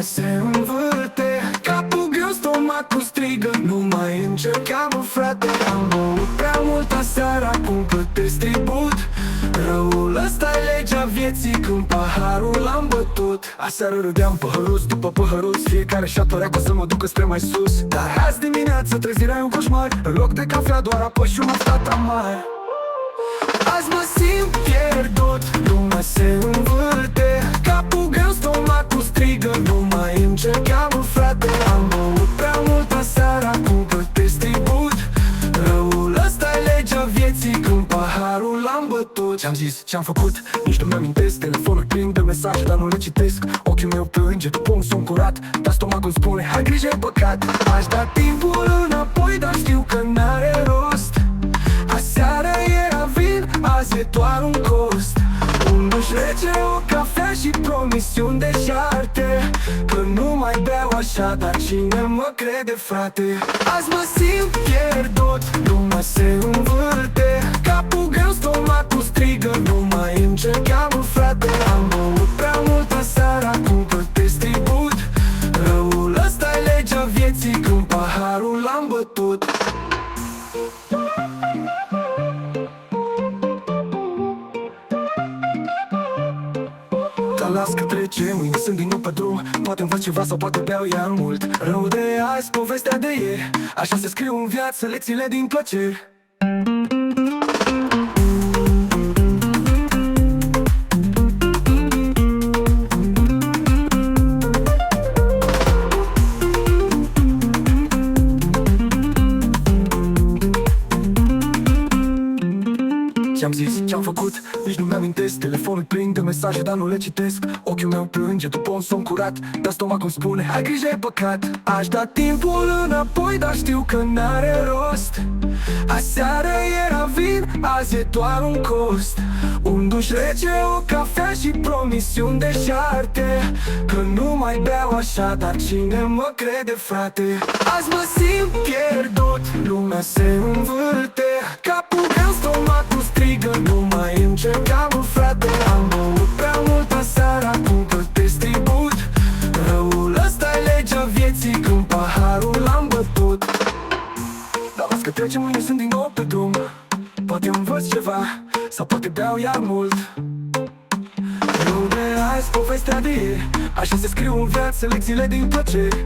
se învârte. Capul greu, stomacul strigă, nu mai încercam, mă, frate. Am băut prea mult aseară, acum plătesc tribut. Răul ăsta-i legea vieții, când paharul l-am bătut. Aseară râdeam păhăruț după păhăruț, fiecare șatorea ca să mă ducă spre mai sus. Dar azi dimineață trezirea e un coșmar, în loc de cafea doar apă și un aftat amar. Azi mă simt pierdut, lumea se învârte. Capul greu, stomacul strigă, nu mai încercam, mă, frate. Am băut prea mult aseară, acum plătesc tribut. Răul ăsta-i legea vieții, când paharul l-am bătut. Ce-am zis, ce-am făcut, nici nu mi-amintesc. Telefonul plin de mesaje, dar nu le citesc. Ochiul meu plânge după un somn curat, dar stomacul spune, hai grijă, e păcat. Aș da timpul înapoi, dar știu că n-are rost. Aseară era vin, azi e doar un cost. Un duș rece, o cafea și promisiuni deșarte. Că nu mai beau așa, dar cine mă crede, frate? Azi mă simt pierdut, lumea se învârte. Capul greu, stomacul strigă, nu mai încercam, mă, frate. Am băut prea mult aseară, acum plătesc tribut. Răul ăsta-i legea vieții, când paharul l-am bătut. Dar las că trece, mâine sunt din nou pe drum. Poate învăț ceva sau poate beau iar mult. Rău de azi, povestea de ieri, așa se scriu în viață lecțiile din plăceri. Ce-am zis, ce-am făcut, nici nu mi-amintesc. Telefonul plin de mesaje, dar nu le citesc. Ochiul meu plânge după un somn curat, dar stomacul spune, hai grijă, e păcat. Aș da timpul înapoi, dar știu că n-are rost. Aseară era vin, azi e doar un cost. Un duș rece, o cafea și promisiuni deșarte. Că nu mai beau așa, dar cine mă crede, frate? Azi mă simt pierdut, lumea se învârte. Capul greu, stomacul strigă, nu mai încercam, mă, frate. Am băut prea mult aseară, acum plătesc tribut. Răul ăsta-i legea vieții, când paharul l-am bătut. Dar las că trece, mâine sunt din nou pe drum. Poate învăț ceva, sau poate beau iar mult. Rău de azi, povestea de ieri, așa se scriu în viață lecțiile din plăceri.